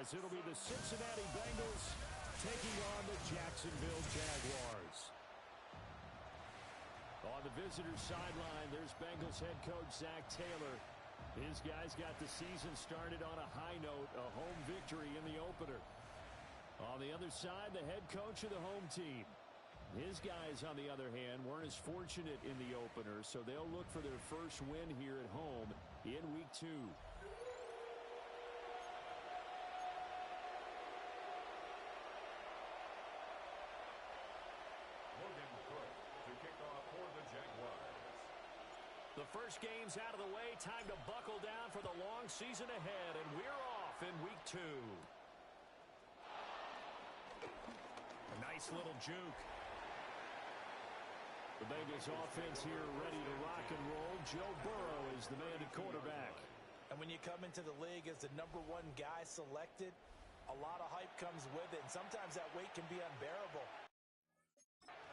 as it'll be the Cincinnati Bengals taking on the Jacksonville Jaguars. On the visitor's sideline, there's Bengals head coach Zach Taylor. His guys got the season started on a high note, a home victory in the opener. On the other side, the head coach of the home team. His guys, on the other hand, weren't as fortunate in the opener, so they'll look for their first win here at home in Week 2. The first game's out of the way. Time to buckle down for the long season ahead, and we're off in Week 2. A nice little juke. The Bengals offense here ready to rock and roll. Joe Burrow is the man at quarterback. And when you come into the league as the #1 guy selected, a lot of hype comes with it, and sometimes that weight can be unbearable.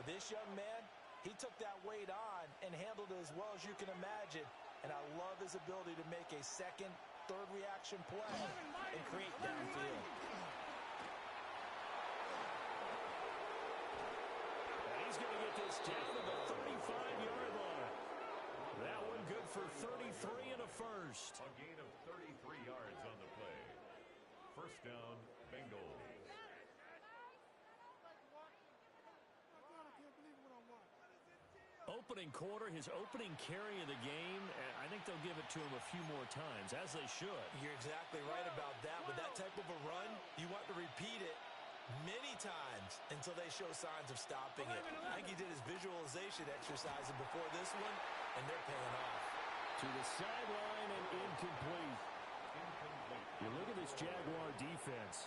But this young man, he took that weight on and handled it as well as you can imagine. And I love his ability to make a second, third reaction play and create downfield. And he's going to get this down to the 35-yard line. That one good for 33 and a first. A gain of 33 yards on the play. First down, Bengals. Opening quarter, his opening carry of the game, and I think they'll give it to him a few more times, as they should. You're exactly right about that, but that type of a run, you want to repeat it many times until they show signs of stopping it. I think he did his visualization exercise before this one, and they're paying off. To the sideline and incomplete. You look at this Jaguar defense.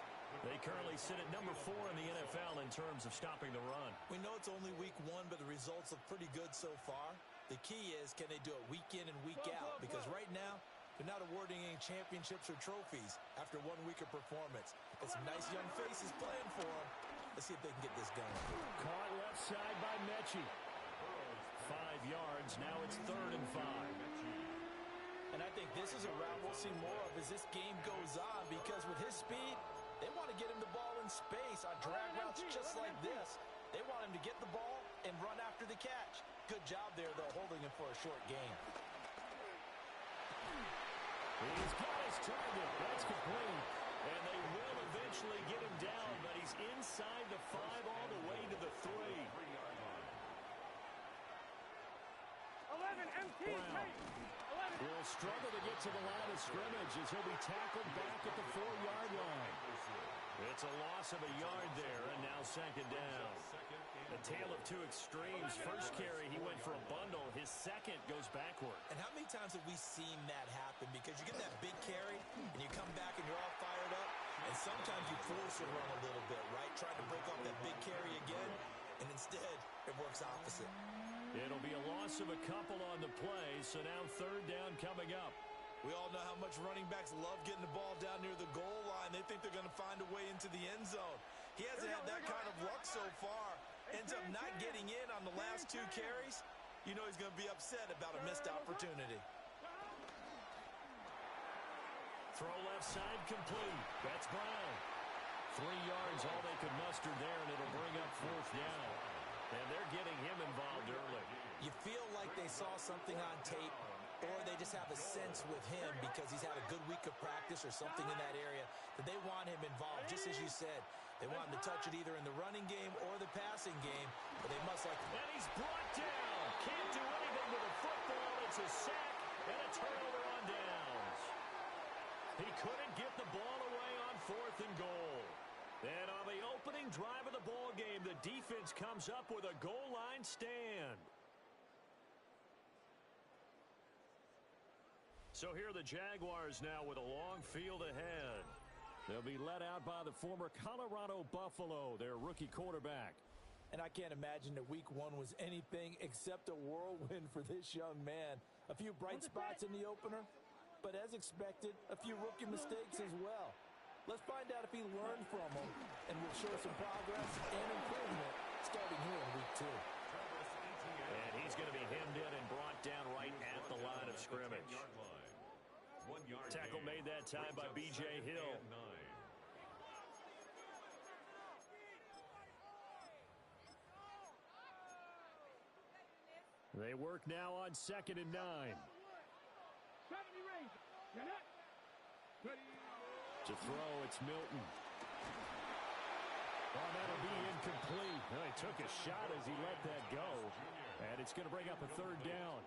They currently sit at #4 in the NFL in terms of stopping the run. We know it's only week 1, but the results look pretty good so far. The key is, can they do it week in and week out? Because right now, they're not awarding any championships or trophies after 1 week of performance. But some nice young faces playing for them. Let's see if they can get this going. Caught left side by Mechie. 5 yards. Now it's 3rd and 5. And I think this is a route we'll see more of as this game goes on, because with his speed, they want to get him the ball in space on drag routes just like this. They want him to get the ball and run after the catch. Good job there, though, holding him for a short gain. He's got his target. That's complete. And they will eventually get him down, but he's inside the 5 all the way to the 3. 11 MT. Will struggle to get to the line of scrimmage as he'll be tackled back at the 4-yard line. It's a loss of a yard there, and now 2nd down. A tale of two extremes. First carry, he went for a bundle. His second goes backward. And how many times have we seen that happen? Because you get that big carry, and you come back and you're all fired up, and sometimes you force a run a little bit, right? Trying to break off that big carry again, and instead it works opposite. It'll be a loss of a couple on the play, so now 3rd down coming up. We all know how much running backs love getting the ball down near the goal line. They think they're going to find a way into the end zone. He hasn't had that kind of luck so far. Ends up not getting in on the last 2 carries. You know he's going to be upset about a missed opportunity. Throw left side complete. That's Brown. 3 yards, all they could muster there, and it'll bring up 4th down. And they're getting him involved early. You feel like they saw something on tape, or they just have a sense with him because he's had a good week of practice or something in that area that they want him involved, just as you said. They want him to touch it either in the running game or the passing game, but they must like... And he's brought down. Can't do anything with a football. It's a sack and a turnover on downs. He couldn't get the ball away on 4th and goal. And on the opening drive of the ball game, the defense comes up with a goal line stand. So here are the Jaguars now with a long field ahead. They'll be led out by the former Colorado Buffalo, their rookie quarterback. And I can't imagine that week 1 was anything except a whirlwind for this young man. A few bright spots in the opener, but as expected, a few rookie mistakes as well. Let's find out if he learned from them, and we'll show some progress and improvement starting here in week 2. And he's going to be hemmed in and brought down right at the line of scrimmage. Tackle made that time by B.J. Hill. They work now on 2nd and 9. 70 range. You're not. To throw, it's Milton. Oh, that'll be incomplete. Well, he took a shot as he let that go. And it's going to bring up a 3rd down.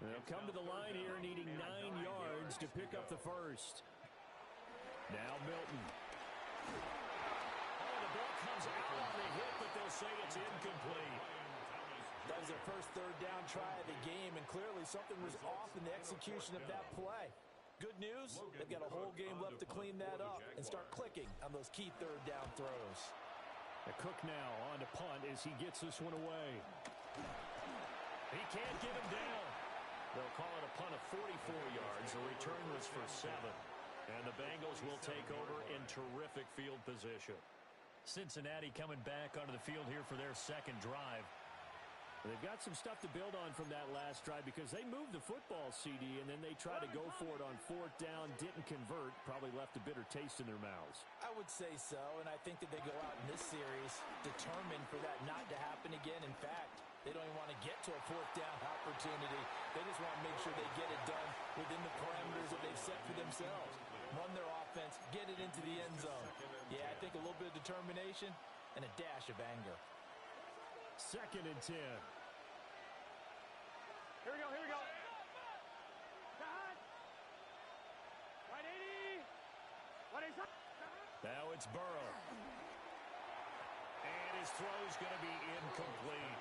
They'll come to the line here needing 9 yards to pick up the first. Now Milton. Oh, the ball comes out on the hit, but they'll say it's incomplete. That was their first 3rd down try of the game, and clearly something was off in the execution of that play. Good news, they've got a whole game left to clean that up and start clicking on those key 3rd down throws. Cook now on to punt as he gets this one away. He can't get him down. They'll call it a punt of 44 yards. The return was for 7. And the Bengals will take over in terrific field position. Cincinnati coming back onto the field here for their 2nd drive. They've got some stuff to build on from that last drive because they moved the football, CD, and then they tried to go for it on 4th down, didn't convert, probably left a bitter taste in their mouths. I would say so, and I think that they go out in this series determined for that not to happen again. In fact, they don't even want to get to a 4th down opportunity. They just want to make sure they get it done within the parameters that they've set for themselves. Run their offense, get it into the end zone. Yeah, I think a little bit of determination and a dash of anger. 2nd and 10. Here we go, here we go. Right 80. What is that? Now it's Burrow. And his throw's going to be incomplete.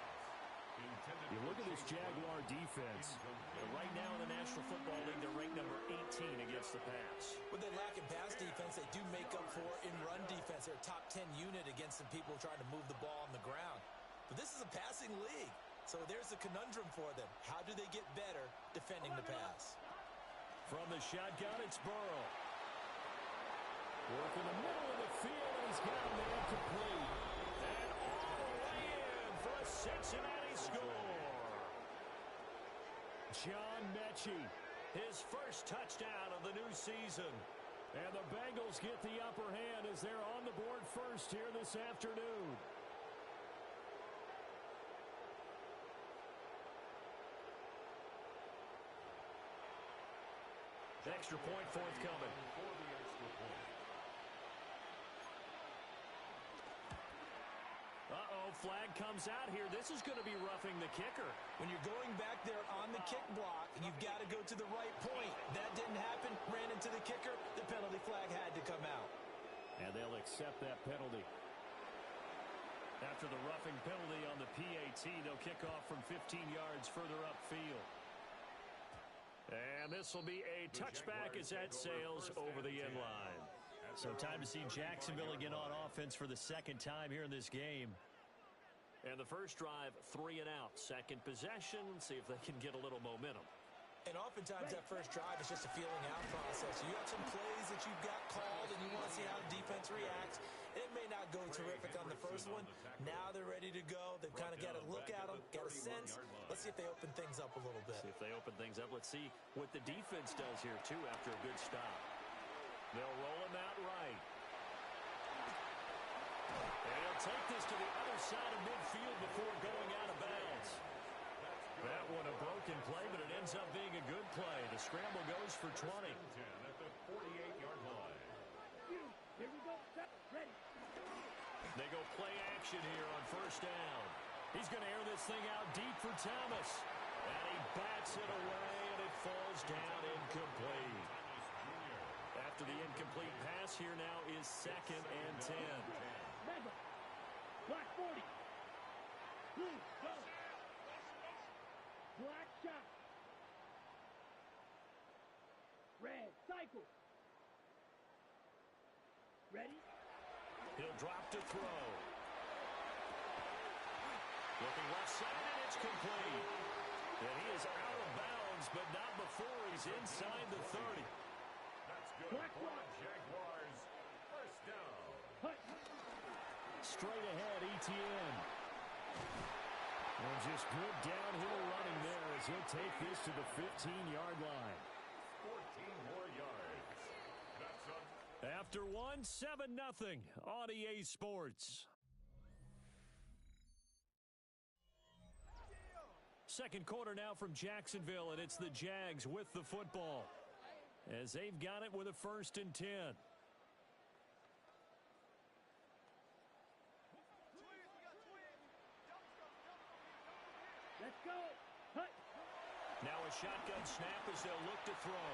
You look at this Jaguar defense. Right now in the National Football League, they're ranked number 18 against the pass. What they lack in pass defense, they do make up for in run defense. They're a top 10 unit against some people trying to move the ball on the ground. But this is a passing league, so there's a conundrum for them. How do they get better defending the pass? From the shotgun, it's Burrow. Work in the middle of the field, and he's got a man complete. And all the way in for a Cincinnati score. John Mechie, his first touchdown of the new season. And the Bengals get the upper hand as they're on the board first here this afternoon. Extra point forthcoming. Uh-oh, flag comes out here. This is going to be roughing the kicker. When you're going back there on the kick block, you've got to go to the right point. That didn't happen. Ran into the kicker. The penalty flag had to come out. And they'll accept that penalty. After the roughing penalty on the PAT, they'll kick off from 15 yards further upfield. And this will be a touchback as that sails over the end line. So time to see Jacksonville again on offense for the 2nd time here in this game. And the first drive, 3 and out. 2nd possession, see if they can get a little momentum. And oftentimes that first drive is just a feeling out process. You have some plays that you've got called and you want to see how the defense reacts. It may not go terrific on the first one. Now they're ready to go. They've kind of got to look at them, got a sense. Let's see if they open things up a little bit. See if they open things up. Let's see what the defense does here, too, after a good stop. They'll roll him out right. And he'll take this to the other side of midfield before going out of bounds. That one a broken play, but it ends up being a good play. The scramble goes for 20. At the 48-yard line. Here we go. Ready. They go play action here on first down. He's going to air this thing out deep for Thomas. And he bats it away, and it falls down incomplete. After the incomplete pass, here now is 2nd and 10. Mega. Black 40. Blue, go. Black shot. Red, cycle. Ready? He'll drop to throw. Looking left side, and it's complete. And he is out of bounds, but not before he's inside the 30. That's good for the Jaguars. First down. Straight ahead, ETN. And just good downhill running there as he'll take this to the 15-yard line. 14 more yards. That's up. After one, 7-0 on EA Sports. Second quarter now from Jacksonville, and it's the Jags with the football as they've got it with a 1st and 10. Let's go. Hut. Now a shotgun snap as they'll look to throw.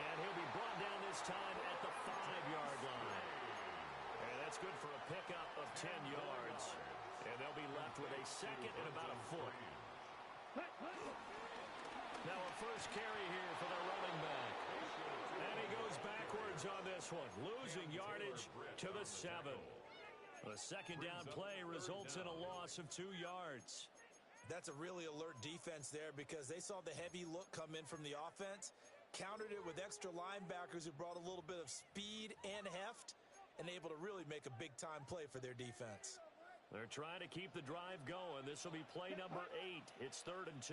And he'll be brought down this time at the 5-yard line. And that's good for a pickup of 10 yards. And they'll be left with a second and about a foot. Now a first carry here for the running back. And he goes backwards on this one, losing yardage to the 7. A second down play results in a loss of 2 yards. That's a really alert defense there because they saw the heavy look come in from the offense, countered it with extra linebackers who brought a little bit of speed and heft, and able to really make a big-time play for their defense. They're trying to keep the drive going. This will be play number 8. It's 3rd and 2.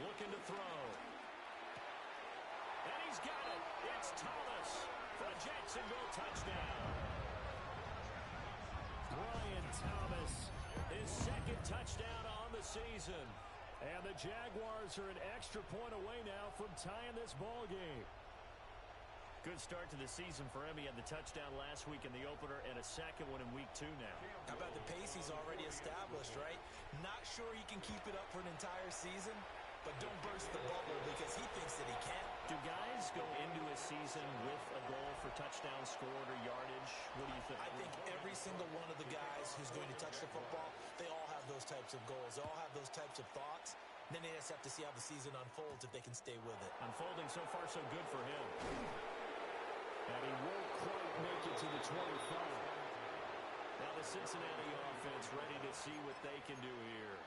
Looking to throw. And he's got it. It's Thomas for a Jacksonville touchdown. Brian Thomas, his second touchdown on the season. And the Jaguars are an extra point away now from tying this ball game. Good start to the season for him. He had the touchdown last week in the opener and a second one in week 2 now. How about the pace he's already established, right? Not sure he can keep it up for an entire season, but don't burst the bubble because he thinks that he can. Do guys go into a season with a goal for touchdowns scored or yardage? What do you think? I think every single one of the guys who's going to touch the football, they all have those types of goals. They all have those types of thoughts. And then they just have to see how the season unfolds if they can stay with it. Unfolding so far so good for him. And he won't quite make it to the 25. Now the Cincinnati offense ready to see what they can do here.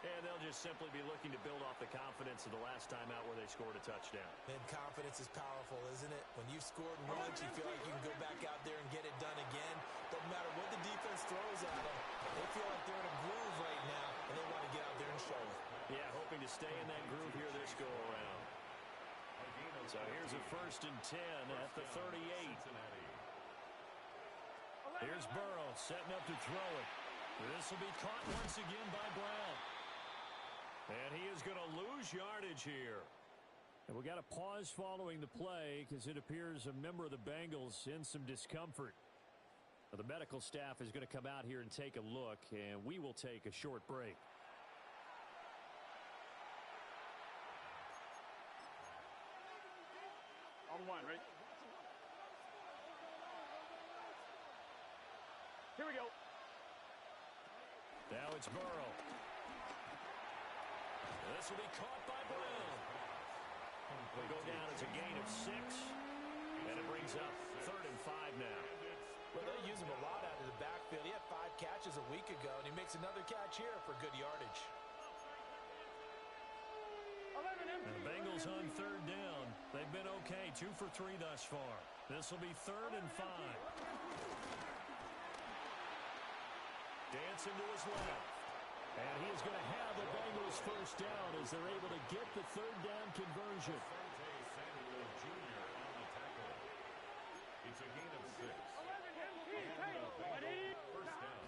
And they'll just simply be looking to build off the confidence of the last time out where they scored a touchdown. And confidence is powerful, isn't it? When you've scored once, you feel like you can go back out there and get it done again. Doesn't matter what the defense throws at them. They feel like they're in a groove right now, and they want to get out there and show it. Yeah, hoping to stay in that groove here this go-around. So here's a 1st and 10 at the 38. Here's Burrow setting up to throw it. This will be caught once again by Brown. And he is going to lose yardage here. And we got a pause following the play because it appears a member of the Bengals in some discomfort. The medical staff is going to come out here and take a look, and we will take a short break. On 1, ready? Here we go. Now it's Burrow. This will be caught by Brown. Will go down as a gain of 6. And it brings up 3rd and 5 now. Well, they use him a lot out of the backfield. He had 5 catches a week ago, and he makes another catch here for good yardage. And the Bengals on 3rd down. They've been okay, 2 for 3 thus far. This will be 3rd and 5. Dancing to his left. And he is going to have the Bengals first down as they're able to get the 3rd down conversion. It's a gain of 6. First down.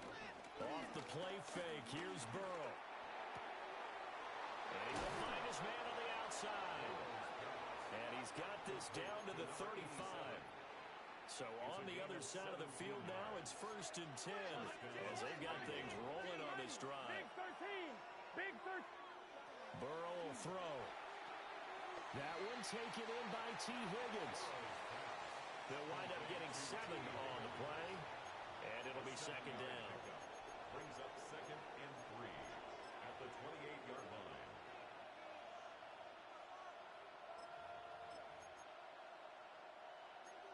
Off the play fake, here's Burrow. And he will find his man on the outside. And he's got this down to the 35. So on the other side of the field now, it's 1st and 10 as they've got things rolling on this drive. Big 13. Big 13. Burrow will throw. That one taken in by T. Higgins. They'll wind up getting 7 on the play, and it'll be 2nd down. Brings up 2nd and 3 at the 28-yard line.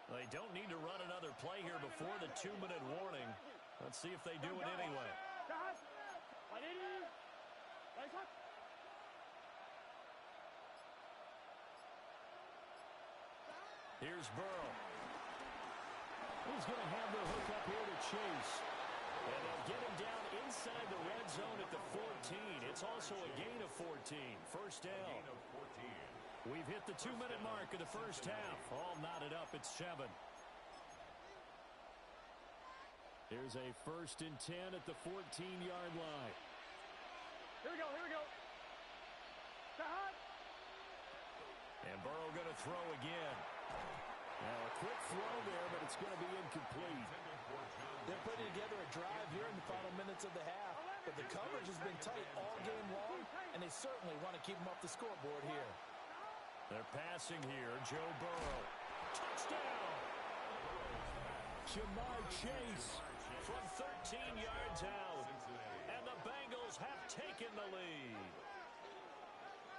They don't need to run another play here before the 2-minute warning. Let's see if they do it anyway. Here's Burrow. He's going to have the hook up here to Chase. And they'll get him down inside the red zone at the 14. It's also a gain of 14. First down. Gain of 14. We've hit the 2-minute mark of the first half. All knotted up. It's 7. Here's a 1st and 10 at the 14-yard line. Here we go, here we go. Hot. And Burrow going to throw again. Now a quick throw there, but it's going to be incomplete. They're putting together a drive here in the final minutes of the half, but the coverage has been tight all game long, and they certainly want to keep them off the scoreboard here. They're passing here. Joe Burrow. Touchdown! Jamar Chase from 13 yards out. And the Bengals have taken the lead.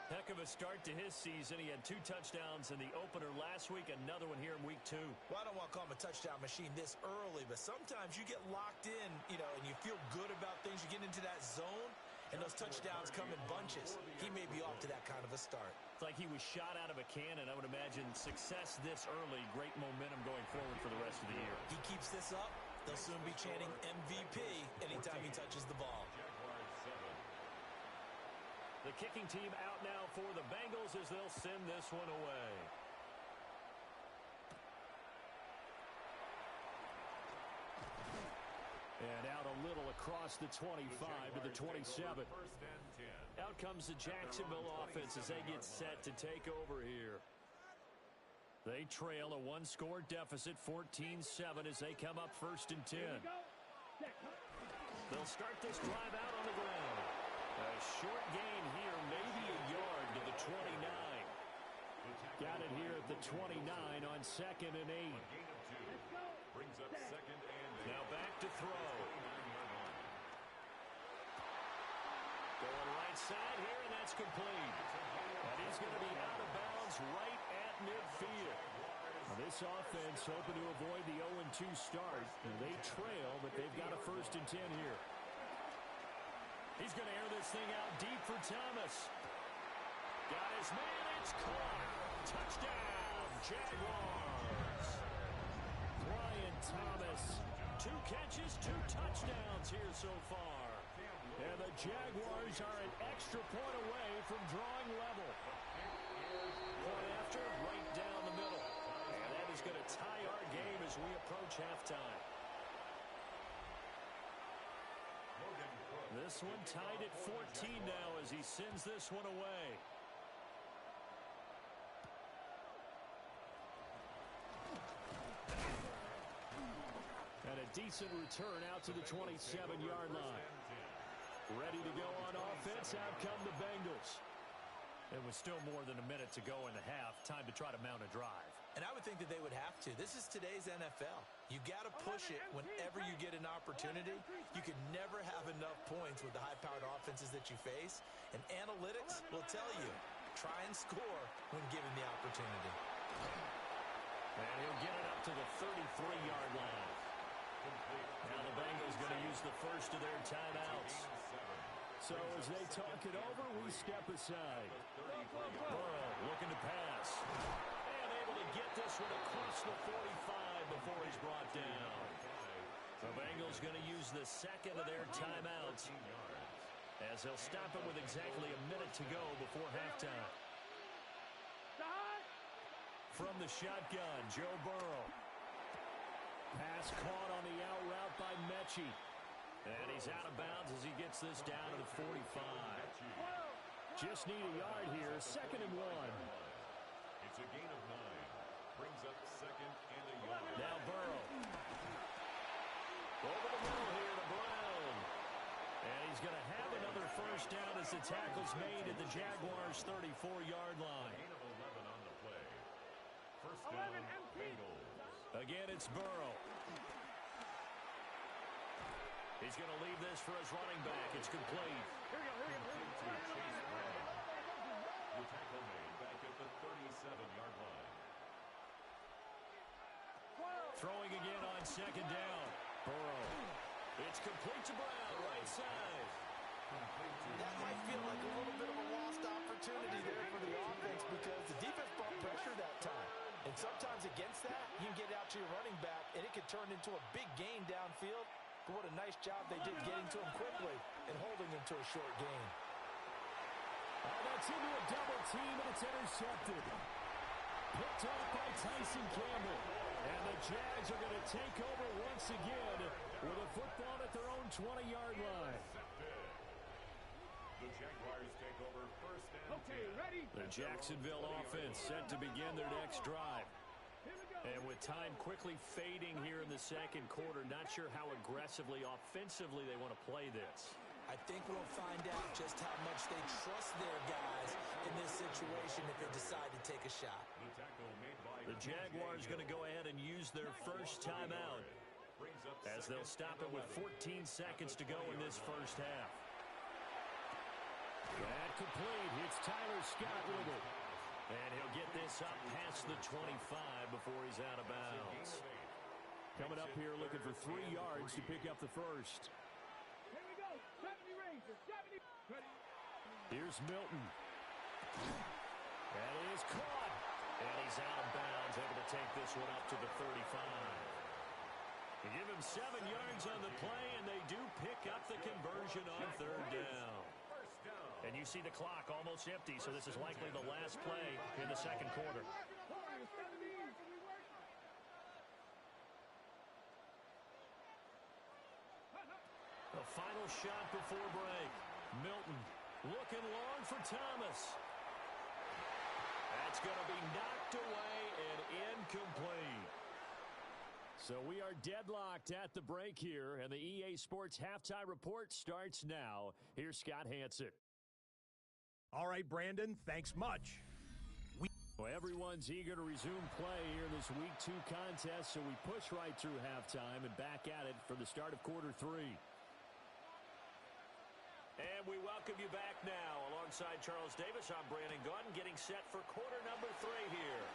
Heck of a start to his season. He had 2 touchdowns in the opener last week, another one here in week 2. Well, I don't want to call him a touchdown machine this early, but sometimes you get locked in, and you feel good about things. You get into that zone, and those touchdowns come in bunches. He may be off to that kind of a start. It's like he was shot out of a cannon. I would imagine success this early, great momentum going forward for the rest of the year. He keeps this up, they'll soon be chanting MVP anytime he touches the ball. The kicking team out now for the Bengals as they'll send this one away. And out a little across the 25 to the 27. Out comes the Jacksonville offense as they get set to take over here. They trail a 1-score deficit, 14-7 as they come up 1st and 10. They'll start this drive out on the ground. A short gain here, maybe a yard to the 29. Got it here at the 29 on 2nd and 8. Brings up 2nd and 8. Now back to throw. Going right side here, and that's complete. And he's going to be out of bounds right at midfield. Now this offense hoping to avoid the 0-2 start. And they trail, but they've got a 1st and 10 here. He's going to air this thing out deep for Thomas. Got his man, it's caught. Touchdown, Jaguars. Brian Thomas, 2 catches, 2 touchdowns here so far. And the Jaguars are an extra point away from drawing level. Point after, right down the middle. And that is going to tie our game as we approach halftime. This one tied at 14 now as he sends this one away. And a decent return out to the 27-yard line. Ready to go on offense. Out come the Bengals. It was still more than a minute to go in the half. Time to try to mount a drive. And I would think that they would have to. This is today's NFL. You got to push it whenever you get an opportunity. You can never have enough points with the high-powered offenses that you face. And analytics will tell you, try and score when given the opportunity. And he'll get it up to the 33-yard line. Now the Bengals going to use the first of their timeouts. So as they talk it over, we step aside. Burrow looking to pass. And able to get this one across the 45 before he's brought down. The Bengals going to use the second of their timeouts as they'll stop it with exactly a minute to go before halftime. From the shotgun, Joe Burrow. Pass caught on the out route by Mechie. And he's out of bounds as he gets this down to the 45. Just need a yard here, 2nd and 1. It's a gain of 9. Brings up 2nd and a yard. Now Burrow. Over the middle here to Brown. And he's going to have another first down as the tackle's made at the Jaguars' 34-yard line. Gain of 11 on the play. First down, Bengals. Again, it's Burrow. He's going to leave this for his running back. It's complete. Here we go, here we go. The tackle made back at the 37-yard line. Throwing again on 2nd down. Burrow. It's complete to Brown, right side. That might feel like a little bit of a lost opportunity there for the offense because the defense brought pressure that time. And sometimes against that, you can get out to your running back, and it could turn into a big gain downfield. But what a nice job they did getting to him quickly and holding him to a short gain. Oh, that's into a double team, and it's intercepted. Picked off by Tyson Campbell. And the Jags are going to take over once again with a football at their own 20-yard line. The Jaguars take over first and Okay, 10. ready? The Jacksonville offense set to begin their next drive. Here we go. And with time quickly fading here in the second quarter, not sure how aggressively, offensively they want to play this. I think we'll find out just how much they trust their guys in this situation if they decide to take a shot. The tackle made by The Jaguars going to go ahead and use their first timeout as they'll stop it with 14 seconds to go in this first half. That complete. It's Tyler Scott with it. And he'll get this up past the 25 before he's out of bounds. Coming up here looking for 3 yards to pick up the first. Here we go. 70 Rangers. 70. Ready. Here's Milton. That is caught. And he's out of bounds, able to take this one up to the 35. They give him 7 yards on the play, and they do pick up the conversion on third down. And you see the clock almost empty, so this is likely the last play in the second quarter. The final shot before break. Milton looking long for Thomas. That's going to be knocked away and incomplete. So we are deadlocked at the break here, and the EA Sports Halftime Report starts now. Here's Scott Hansen. All right, Brandon, thanks much. Well, everyone's eager to resume play here in this Week 2 contest, so we push right through halftime and back at it for the start of quarter 3. And we welcome you back now. Alongside Charles Davis, I'm Brandon Gaudin, getting set for quarter number 3 here.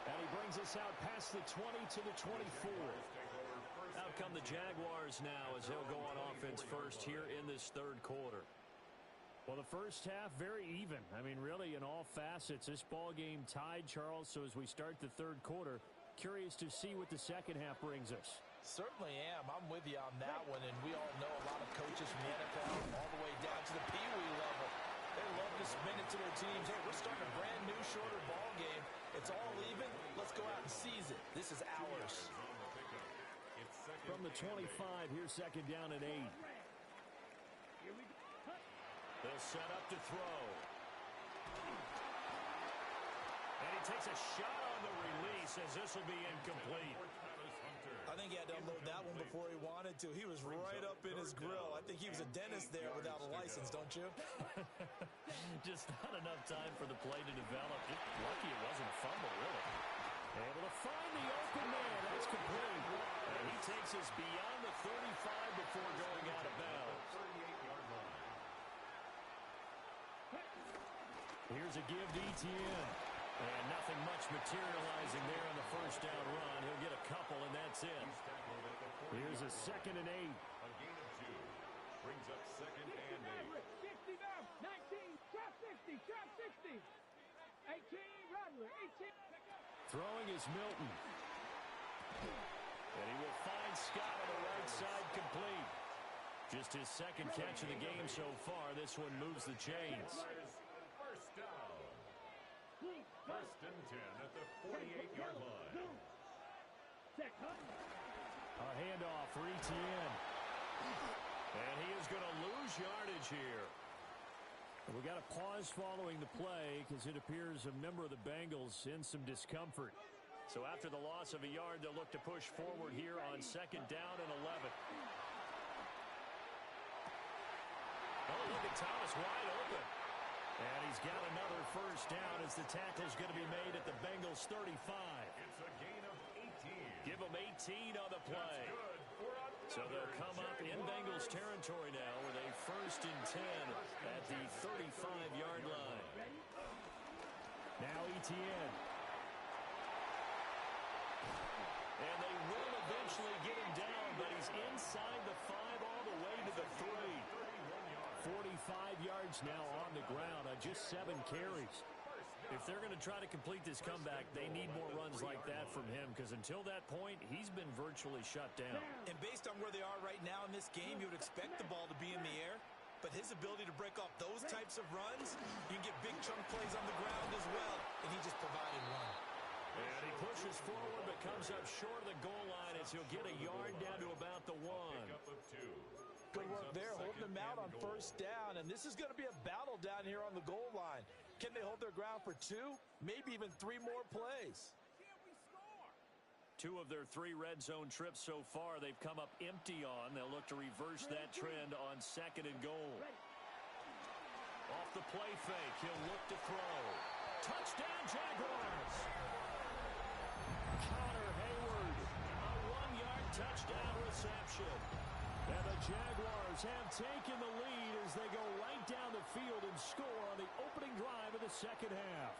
And he brings us out past the 20 to the 24. Out come the Jaguars now as they'll go on offense first here in this third quarter. Well, the first half, very even. I mean, really, in all facets, this ball game tied, Charles. So as we start the third quarter, curious to see what the second half brings us. Certainly am. I'm with you on that one, and we all know a lot of coaches from the NFL all the way down to the Pee Wee level. They love to spin it to their teams. Hey, we're starting a brand new, shorter ball game. It's all even. Let's go out and seize it. This is ours. From the 25, here's second down and 8. They'll set up to throw. And he takes a shot on the release as this will be incomplete. I think he had to unload that one before he wanted to. He was right up in his grill. I think he was a dentist there without a license, don't you? Just not enough time for the play to develop. Just lucky it wasn't a fumble, really. Able to find the open man. That's complete. And he takes us beyond the 35 before going out of bounds. Here's a give to Etienne. And nothing much materializing there on the first down run. He'll get a couple, and that's it. Here's a second and 8. A gain of 2 brings up second and 8. 60 down. 19. Trap 60. Trap 60. 18. Rattler. 18. Throwing is Milton. And he will find Scott on the right side complete. Just his second catch of the game so far. This one moves the chains. First down. First and 10 at the 48-yard line. A handoff for Etienne. And he is going to lose yardage here. We got a pause following the play because it appears a member of the Bengals in some discomfort. So after the loss of a yard, they'll look to push forward here on second down and 11. Oh, look at Thomas wide open. And he's got another first down as the tackle's going to be made at the Bengals 35. It's a gain of 18. Give them 18 on the play. So they'll come up in Bengals territory now with a first and 10 at the 35-yard line. Now Etienne. And they will eventually get him down, but he's inside the 5 all the way to the 3. 45 yards now on the ground on just 7 carries. If they're going to try to complete this comeback, they need more runs like that from him because until that point, he's been virtually shut down. And based on where they are right now in this game, you would expect the ball to be in the air. But his ability to break off those types of runs, you can get big chunk plays on the ground as well. And he just provided one. And he pushes forward but comes up short of the goal line as he'll get a yard down to about the 1. Pickup of 2. Good work there, holding them out on first down. And this is going to be a battle down here on the goal line. Can they hold their ground for 2, maybe even 3 more plays? 2 of their 3 red zone trips so far they've come up empty on. They'll look to reverse that trend on 2nd and goal. Off the play fake, he'll look to throw. Touchdown, Jaguars! Connor Hayward, a 1-yard touchdown reception. And the Jaguars have taken the lead as they go right down the field and score on the opening drive of the second half.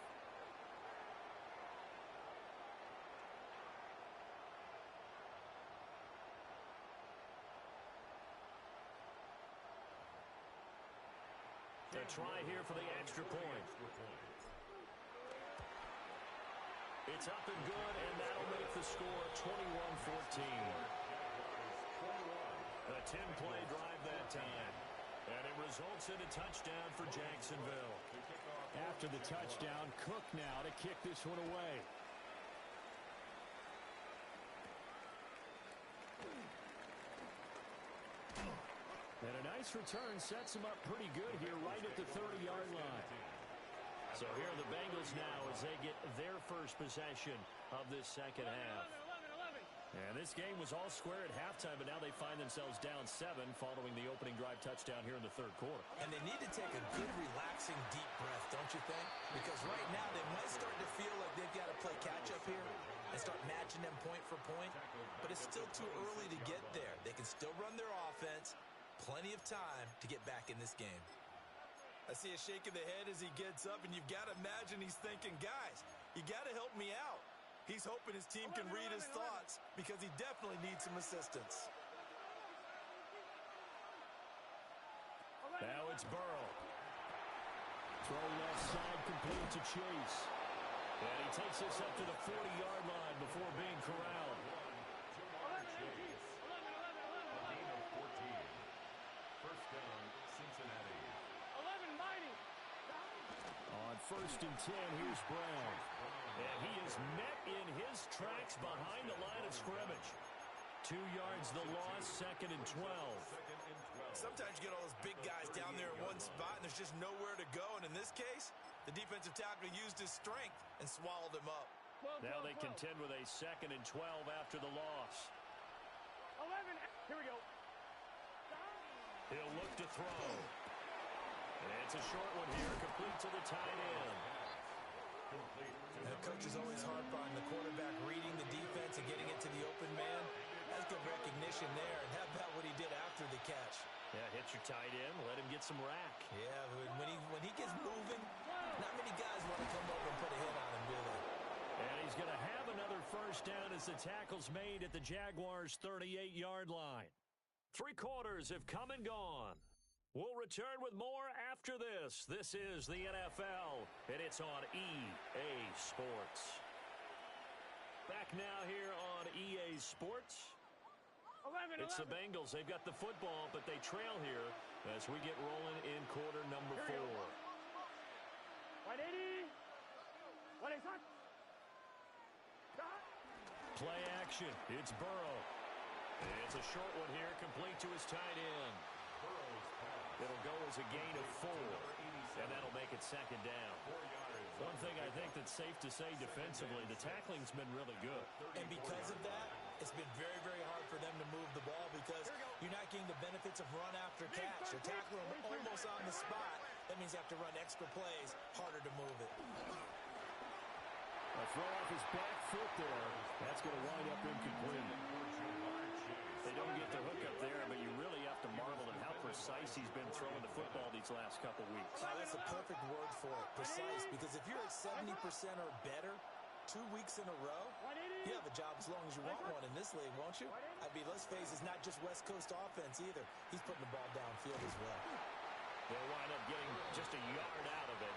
To try here for the extra point. It's up and good, and that'll make the score 21-14. A 10-play drive that time. And it results in a touchdown for Jacksonville. After the touchdown, Cook now to kick this one away. And a nice return sets him up pretty good here right at the 30-yard line. So here are the Bengals now as they get their first possession of this second half. And this game was all square at halftime, but now they find themselves down 7 following the opening drive touchdown here in the third quarter. And they need to take a good, relaxing, deep breath, don't you think? Because right now they might start to feel like they've got to play catch-up here and start matching them point for point. But it's still too early to get there. They can still run their offense. Plenty of time to get back in this game. I see a shake of the head as he gets up, and you've got to imagine he's thinking, guys, you got to help me out. He's hoping his team can read his thoughts because he definitely needs some assistance. Now it's Burrow. Throw left side complete to Chase. And he takes this up to the 40-yard line before being corralled. First down, Cincinnati. 11 mighty. On 1st and 10, here's Brown. And he is met in his tracks behind the line of scrimmage. 2 yards the loss, 2nd and 12. Sometimes you get all those big guys down there in one spot, and there's just nowhere to go. And in this case, the defensive tackle used his strength and swallowed him up. Now they contend with a 2nd and 12 after the loss. 11. Here we go. He'll look to throw. And it's a short one here, complete to the tight end. The coach is always harp on the quarterback reading the defense and getting it to the open man. That's good recognition there. And how about what he did after the catch? Yeah, hit your tight end, let him get some rack. Yeah, when he gets moving, not many guys want to come over and put a hit on him, do they? And he's going to have another first down as the tackle's made at the Jaguars' 38-yard line. 3 quarters have come and gone. We'll return with more after this. This is the NFL, and it's on EA Sports. Back now here on EA Sports. 11. It's the Bengals. They've got the football, but they trail here as we get rolling in quarter number 4. 180. 180. Play action. It's Burrow. It's a short one here, complete to his tight end. It'll go as a gain of 4, and that'll make it 2nd down. One thing I think that's safe to say defensively, the tackling's been really good. And because of that, it's been very, very hard for them to move the ball because you're not getting the benefits of run after catch. You're tackling them almost on the spot. That means you have to run extra plays, harder to move it. A throw off his back foot there. That's going to wind up incomplete. They don't get the hook up there, but you really have to marvel at how precise he's been throwing the football these last couple weeks. That's a perfect word for it, precise, because if you're at 70% or better 2 weeks in a row, you have a job as long as you want one in this league, won't you? I mean, let's face it, it's not just West Coast offense either. He's putting the ball downfield as well. They'll wind up getting just a yard out of it,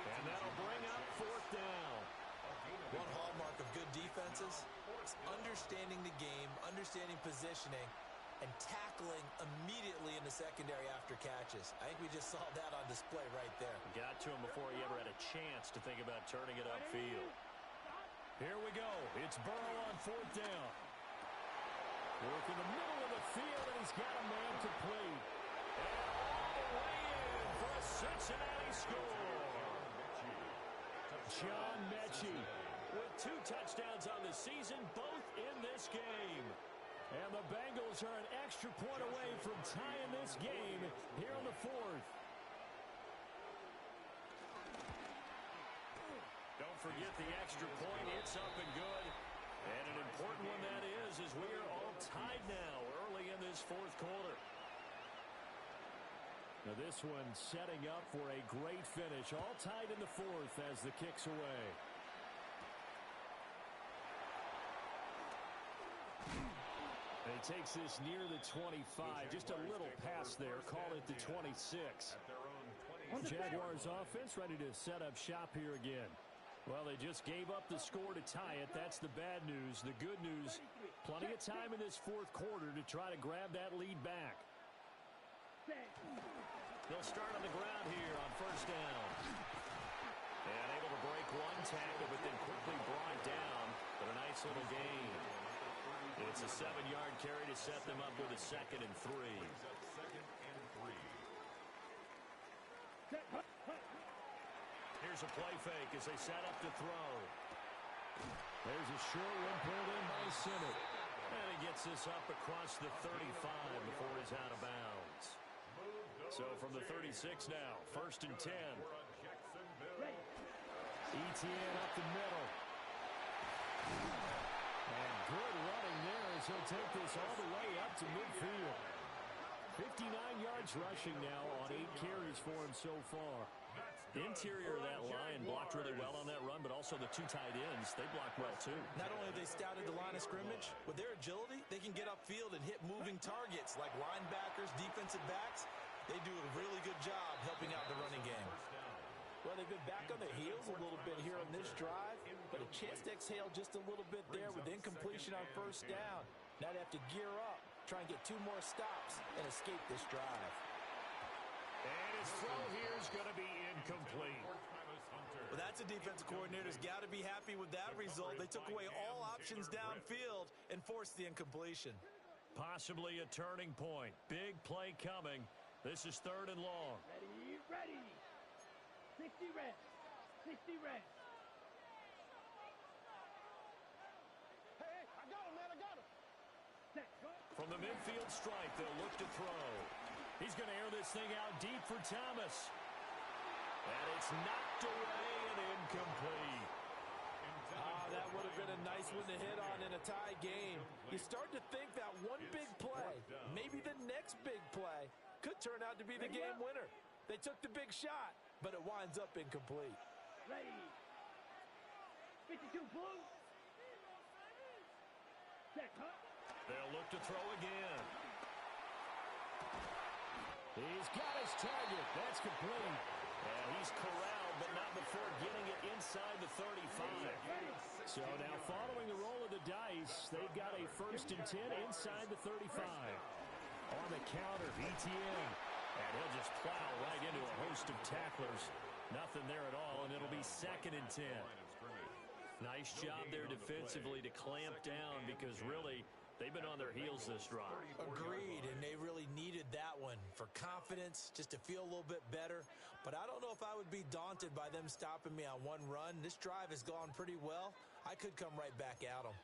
and that'll bring up 4th down. One hallmark of good defenses is understanding the game, understanding positioning, and tackling immediately in the secondary after catches. I think we just saw that on display right there. Got to him before he ever had a chance to think about turning it upfield. Here we go. It's Burrow on 4th down. Working the middle of the field, and he's got a man complete. And all the way in for a Cincinnati score. John Mechie with 2 touchdowns on the season, both in this game. And the Bengals are an extra point away from tying this game here in the 4th. Don't forget the extra point. It's up and good. And an important one that is we are all tied now early in this 4th quarter. Now this one setting up for a great finish. All tied in the 4th as the kick's away. And he takes this near the 25. Just a little pass there. Call it the 26. Jaguars offense ready to set up shop here again. Well, they just gave up the score to tie it. That's the bad news. The good news, plenty of time in this 4th quarter to try to grab that lead back. They'll start on the ground here on 1st down. And able to break one tackle, but then quickly brought down. But a nice little gain. It's a 7-yard carry to set them up with a 2nd and 3. Here's a play fake as they set up to throw. There's a short one pulled in by Simmons. And he gets this up across the 35 before he's out of bounds. So from the 36 now, 1st and 10. Etienne up the middle. And good running there as he'll take this all the way up to midfield. 59 yards rushing now on 8 carries for him so far. The interior of that line blocked really well on that run, but also the 2 tight ends, they blocked well too. Not only have they scouted the line of scrimmage, with their agility, they can get upfield and hit moving targets like linebackers, defensive backs. They do a really good job helping out the running game. Well, they've been back on their heels a little bit here on this drive, but a chance to exhale just a little bit there with incompletion on 1st down. Now they have to gear up, try and get 2 more stops, and escape this drive. And his throw here is going to be incomplete. Well, that's a defensive coordinator's got to be happy with that result. They took away all options downfield and forced the incompletion. Possibly a turning point. Big play coming. This is 3rd and long. Ready. 60 red. 60 red. Hey, I got him, man. I got him. Set, go. From the midfield strike, they'll look to throw. He's going to air this thing out deep for Thomas. And it's knocked away and incomplete. That would have been a nice one to hit on in a tie game. You start to think that one big play, maybe the next big play, could turn out to be the game winner. They took the big shot, but it winds up incomplete. Ready. 52 blue. Set, huh? They'll look to throw again. He's got his target. That's complete. And he's corralled, but not before getting it inside the 35. So now following the roll of the dice, they've got a 1st and 10 inside the 35. On the counter, Etienne. And he'll just plow right into a host of tacklers. Nothing there at all, and it'll be 2nd and 10. Nice job there defensively to clamp down because really they've been on their heels this drive. Agreed, and they really needed that one for confidence, just to feel a little bit better. But I don't know if I would be daunted by them stopping me on one run. This drive has gone pretty well. I could come right back at them.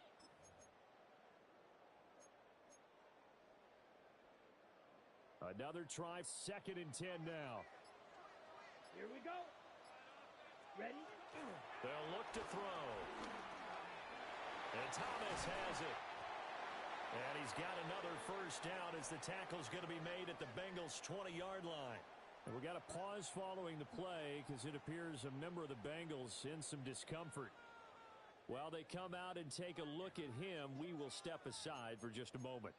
Another try, 2nd and 10 now. Here we go. Ready? They'll look to throw. And Thomas has it. And he's got another 1st down as the tackle's going to be made at the Bengals' 20-yard line. And we got to pause following the play because it appears a member of the Bengals in some discomfort. While they come out and take a look at him, we will step aside for just a moment.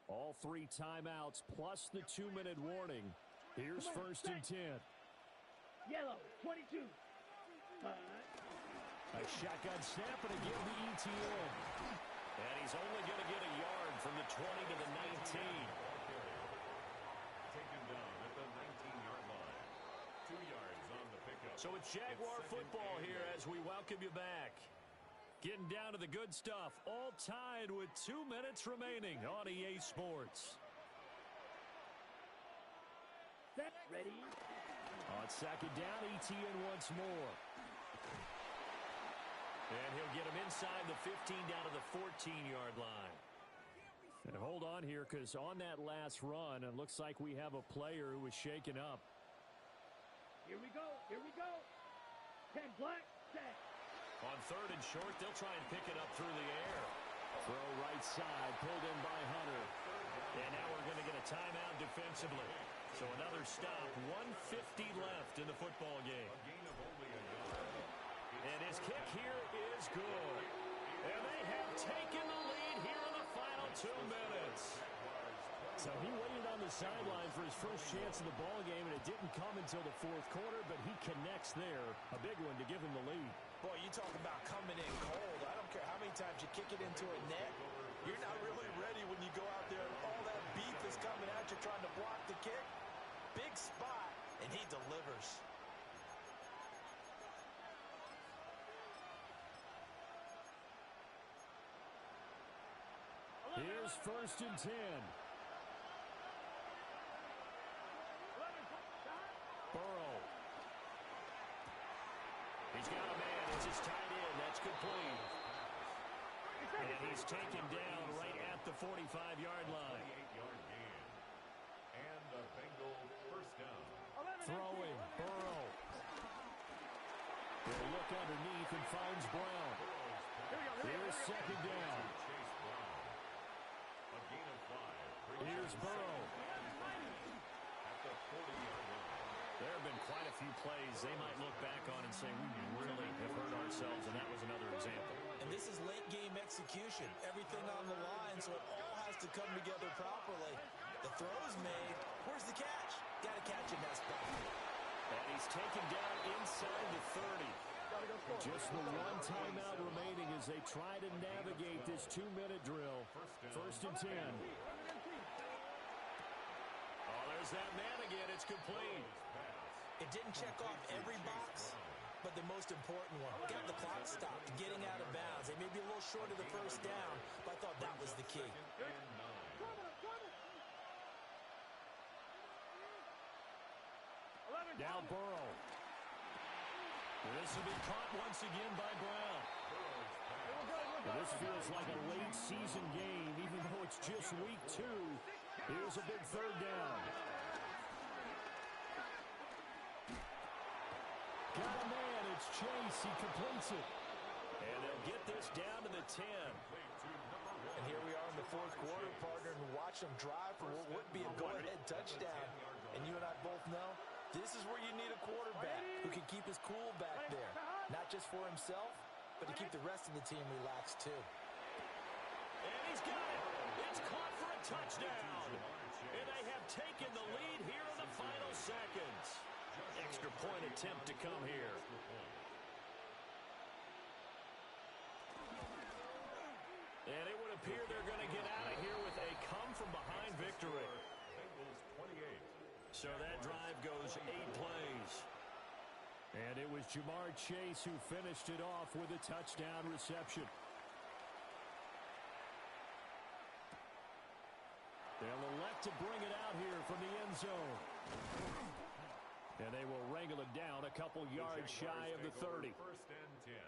All 3 timeouts plus the 2-minute warning. Here's 1st and 10. Yellow, 22. A shotgun snap and again the Etienne. And he's only going to get a yard from the 20 to the 19. Taken down at the 19-yard line. 2 yards on the pickup. So it's Jaguar football here as we welcome you back. Getting down to the good stuff, all tied with 2 minutes remaining on EA Sports. Set, ready. On second down, ETN once more. And he'll get him inside the 15 down to the 14-yard line. And hold on here, because on that last run, it looks like we have a player who was shaken up. Here we go, here we go. 10 black, set. On third and short, they'll try and pick it up through the air. Throw right side, pulled in by Hunter. And now we're going to get a timeout defensively. So another stop, 1:50 left in the football game. And his kick here is good. And they have taken the lead here in the final 2 minutes. So he waited on the sideline for his first chance in the ball game, and it didn't come until the fourth quarter, but he connects there. A big one to give him the lead. Boy, you talk about coming in cold. I don't care how many times you kick it into a net. You're not really ready when you go out there and all that beef is coming at you trying to block the kick. Big spot, and he delivers. Here's first and 10. Burrow. He's got a man. It's his tight end. That's complete. And he's taken down right at the 45-yard line. 28-yard gain. And the Bengals first down. Throwing. Burrow. He'll look underneath and finds Brown. Here's second down. Chase Brown. A gain of 5. Here's Burrow. At the 40-yard line. There have been quite a few plays they might look back on and say, we really have hurt ourselves, and that was another example. And this is late game execution. Everything on the line, so it all has to come together properly. The throw's made. Where's the catch? Got to catch in that spot. And he's taken down inside the 30. Just the one timeout remaining as they try to navigate this 2-minute drill. First and 10. Oh, there's that man again. It's complete. It didn't check off every box, but the most important one. Got the clock stopped, getting out of bounds. They may be a little short of the first down, but I thought that was the key. Now Burrow. This will be caught once again by Brown. This feels like a late season game, even though it's just week 2. Here's a big third down. Got a man, it's Chase, he completes it. And they'll get this down to the 10. And here we are in the fourth quarter, partner, and watch them drive for what would be a go-ahead touchdown. And you and I both know, this is where you need a quarterback who can keep his cool back there. Not just for himself, but to keep the rest of the team relaxed too. And he's got it. It's caught for a touchdown. And they have taken the lead here in the final seconds. Extra point attempt to come here. And it would appear they're going to get out of here with a come-from-behind victory. Bengals 28. So that drive goes 8 plays. And it was Jamar Chase who finished it off with a touchdown reception. They'll elect to bring it out here from the end zone. And they will wrangle it down a couple yards shy of the 30. First and 10.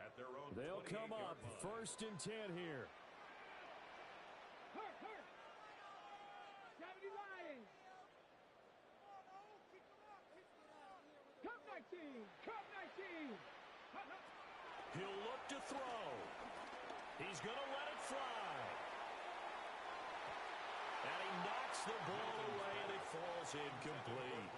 At their own They'll come up 28-yard line. first and 10 here. Hurt. 70 Lions. Cup 19. He'll look to throw. He's going to let it fly. And he knocks the ball away, and it falls incomplete.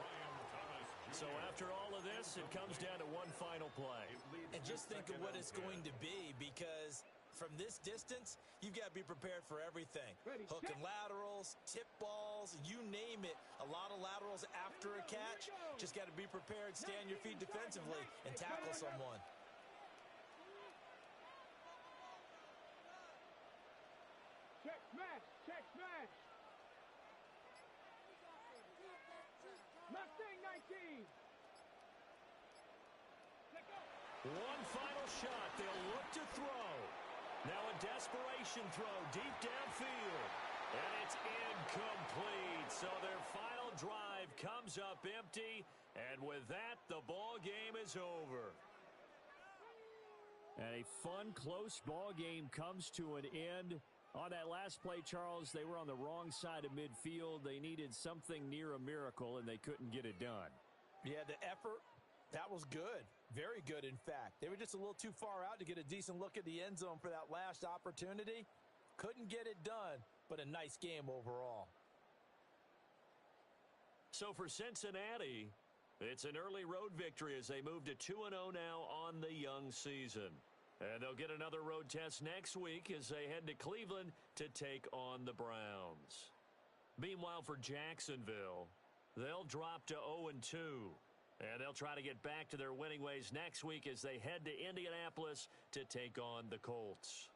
So after all of this, it comes down to one final play. And just think of what it's going to be, because from this distance, you've got to be prepared for everything. Hook and laterals, tip balls, you name it. A lot of laterals after a catch. Just got to be prepared, stay on your feet defensively, and tackle someone. Check smash. Mustang 19. One final shot. They'll look to throw. Now a desperation throw deep downfield. And it's incomplete. So their final drive comes up empty. And with that, the ball game is over. And a fun, close ball game comes to an end. On that last play, Charles, they were on the wrong side of midfield. They needed something near a miracle, and they couldn't get it done. Yeah, the effort, that was good. Very good, in fact. They were just a little too far out to get a decent look at the end zone for that last opportunity. Couldn't get it done, but a nice game overall. So for Cincinnati, it's an early road victory as they move to 2-0 now on the young season. And they'll get another road test next week as they head to Cleveland to take on the Browns. Meanwhile, for Jacksonville, they'll drop to 0-2. And they'll try to get back to their winning ways next week as they head to Indianapolis to take on the Colts.